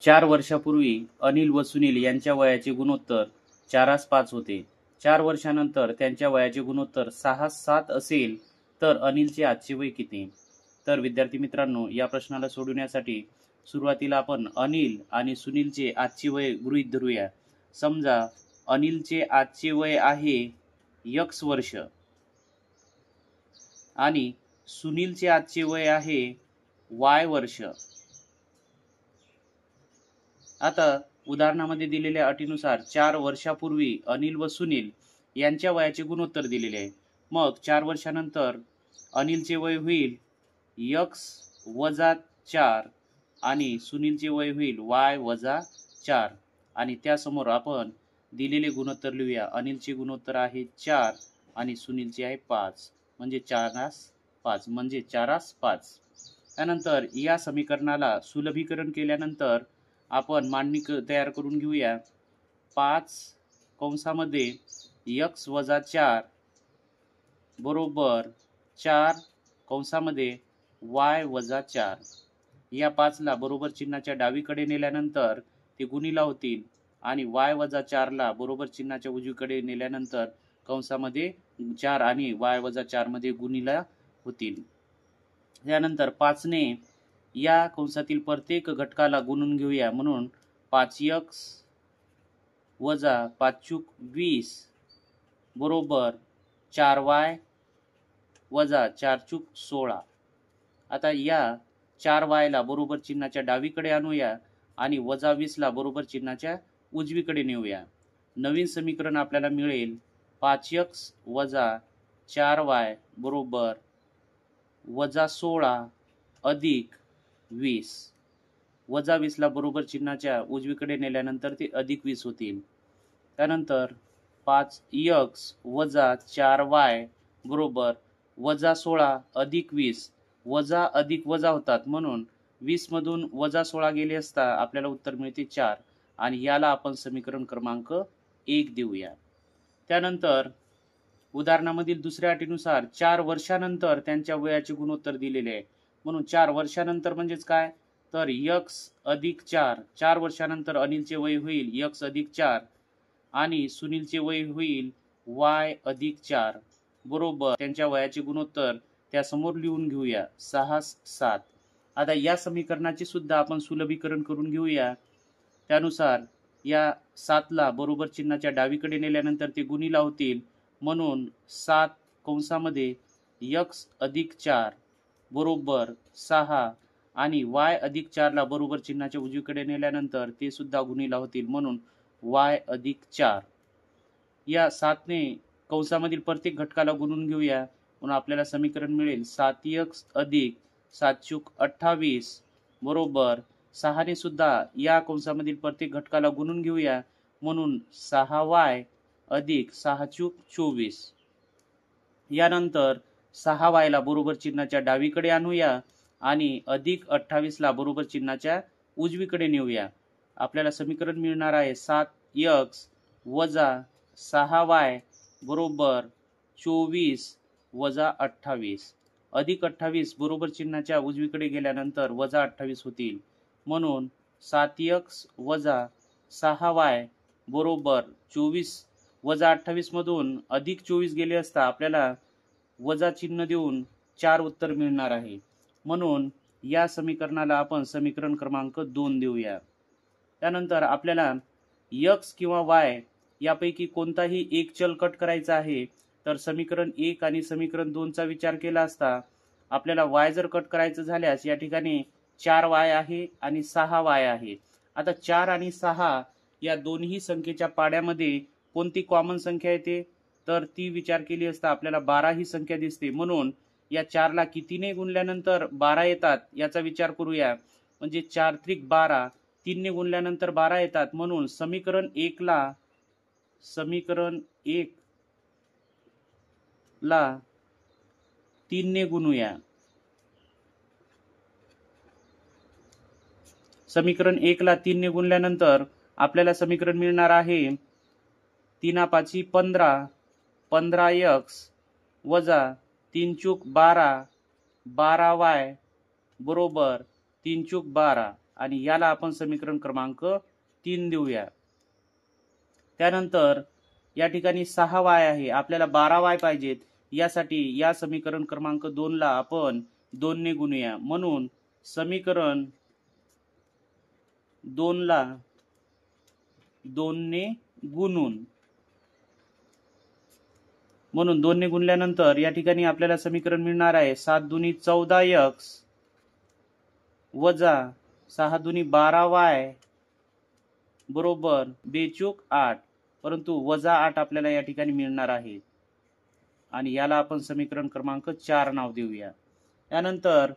4 वर्षापूर्वी अनिल व सुनील यांच्या वयाचे गुणोत्तर 4:5 होते. 4 वर्षानंतर त्यांच्या वयाचे गुणोत्तर 6:7 असेल तर अनिलचे आजचे वय किती? तर विद्यार्थी मित्रांनो, या प्रश्नाला सोडवण्यासाठी सुरुवातीला आपण अनिल आणि सुनीलचे आजचे वय गृहीत धरूया. समजा अनिलचे आजचे वय आहे x वर्ष आणि सुनीलचे आजचे वय आहे y वर्ष. आता उदाहरणामध्ये दिलेल्या अटीनुसार 4 वर्षापूर्वी अनिल व सुनील यांच्या वयाचे गुणोत्तर दिलेले आहे. मग 4 वर्षानंतर अनिलचे वय होईल x-4 आणि सुनीलचे वय होईल y-4 आणि त्यासमोर आपण दिलेले गुणोत्तर लिहूया. अनिलचे गुणोत्तर आहे 4 आणि सुनीलचे आहे 5 म्हणजे 4:5 म्हणजे 4:5. त्यानंतर या समीकरणाला सुलभीकरण केल्यानंतर आपण मांडणी तयार करून घेऊया. 5 कंसामध्ये x-4 बरोबर 4 कंसामध्ये y-4. या 5ला बरोबर चिन्हाच्या डावीकडे नेल्यानंतर ते गुणिला होतील आणि y-4 ला बरोबर चिन्हाच्या उजवीकडे नेल्यानंतर कंसामध्ये 4 आणि y-4 मध्ये गुणिला होतील. त्यानंतर 5 ने या कंसातील प्रत्येक घटकाला गुणून घेऊया. म्हणून 5x - 5×20 बरोबर 4y - 4×16. आता या 4y ला बरोबर चिन्हाच्या डावीकडे आणूया आणि 20 ला बरोबर चिन्हाच्या उजवीकडे नेऊया. नवीन समीकरण आपल्याला मिळेल 5x - 4y बरोबर -16 अधिक 20. 20 ला बरोबर चिन्हाच्या उजवीकडे नेल्यानंतर ते अधिक 20 होतील. त्यानंतर 5x - 4y बरोबर -16 अधिक 20. वजा अधिक वजा होतात म्हणून 20 मधून -16 गेले असता आपल्याला उत्तर मिळते 4 आणि याला आपण समीकरण क्रमांक 1 देऊया. त्यानंतर उदाहरणामधील दुसऱ्या अटीनुसार 4 वर्षानंतर त्यांच्या वयाचे गुणोत्तर दिलेले आहे. म्हणून 4 वर्षानंतर म्हणजेच काय तर x+4. 4 वर्षानंतर अनिलचे वय होईल x+4 आणि सुनीलचे वय होईल y+4 बरोबर त्यांच्या वयाचे गुणोत्तर त्या समोर लिहून घेऊया 6:7. आता या समीकरणाचे सुद्धा आपण सुलभीकरण करून घेऊया. त्यानुसार या 7 ला बरोबर चिन्हाच्या डावीकडे नेल्यानंतर ते गुणिला होतील. म्हणून 7 कंसामध्ये x+4 बरोबर 6 आणि y+4 ला बरोबर चिन्हाच्या उजवीकडे नेल्यानंतर ते सुद्धा गुणिला होतील. म्हणून y+4. या 7 ने कंसामधील प्रत्येक घटकाला गुणून घेऊया. म्हणून आपल्याला समीकरण मिळेल 7x अधिक 7×28 बरोबर 6 ने सुद्धा या कंसामधील प्रत्येक घटकाला गुणून घेऊया. म्हणून 6y अधिक 6×24. यानंतर 6y ला बरोबर चिन्हाच्या डावीकडे आणूया आणि अधिक 28 ला बरोबर चिन्हाच्या उजवीकडे नेऊया. आपल्याला समीकरण मिळणार आहे 7x - 6y बरोबर 24 - 28 अधिक 28 बरोबर चिन्हाच्या उजवीकडे गेल्यानंतर -28 होतील. म्हणून 7x - 6y बरोबर 24 - 28 मधून अधिक 24 गेले असता आपल्याला वजा चिन्ह देऊन 4 उत्तर मिळणार आहे. म्हणून या समीकरणाला आपण समीकरण क्रमांक 2 देऊया. त्यानंतर आपल्याला x किंवा y यापैकी कोणताही एक चल कट करायचा आहे. तर समीकरण 1 आणि समीकरण 2 चा विचार केला असता आपल्याला y जर कट करायचं झाल्यास या ठिकाणी 4y आहे आणि 6y आहे. आता 4 आणि 6 या दोन्ही संख्येच्या पाड्यामध्ये कोणती कॉमन संख्या येते तर ती विचार केली असता आपल्याला 12 ही संख्या दिसते. म्हणून या 4 ला कितीने गुणल्यानंतर 12 येतात याचा विचार करूया. म्हणजे 4×3 = 12. 3 ने गुणल्यानंतर 12 येतात. म्हणून समीकरण 1 ला 3 ने गुणूया. समीकरण 1 ला 3 ने गुणल्यानंतर आपल्याला समीकरण मिळणार आहे 3×5 = 15. 15x - 3×12 12y बरोबर 3×12 आणि याला आपण समीकरण क्रमांक 3 देऊया. त्यानंतर या ठिकाणी 6y आहे, आपल्याला 12y पाहिजेत. यासाठी या समीकरण क्रमांक 2 ला आपण 2 ने गुणूया. म्हणून समीकरण 2 ला 2 ने गुणून म्हणून 2 ने गुणल्यानंतर या ठिकाणी आपल्याला समीकरण मिळणार आहे 7 दुनी 14x वजा 6 दुनी 12y बरोबर बेचूक 8, परंतु वजा 8 आपल्याला या ठिकाणी मिळणार आहे आणि याला आपण समीकरण क्रमांक 4 नाव देऊया. यानंतर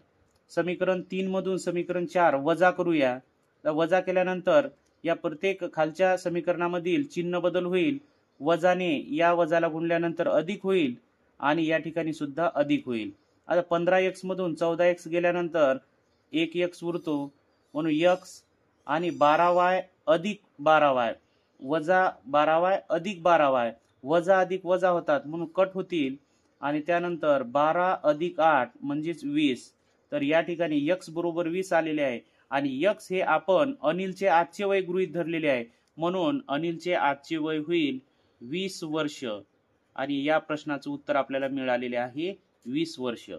समीकरण 3 मधून समीकरण 4 वजा करूया. तर वजा केल्यानंतर या प्रत्येक खालच्या समीकरणामधील चिन्ह बदल होईल. वजाने या वजाला गुणल्यानंतर अधिक होईल आणि या ठिकाणी सुद्धा अधिक होईल. आता 15x मधून 14x गेल्यानंतर 1x उरतो, म्हणून x आणि 12y अधिक 12y वजा 12y अधिक 12y वजा अधिक वजा होतात म्हणून कट होतील आणि त्यानंतर 12 अधिक 8 म्हणजेच 20. तर या ठिकाणी x बरोबर 20 आलेले आहे आणि x हे आपण अनिलचे आजचे वय गृहीत धरलेले आहे, म्हणून अनिलचे आजचे वय होईल 20 वर्ष आणि या प्रश्नाचं उत्तर आपल्याला मिळालेले आहे 20 वर्ष.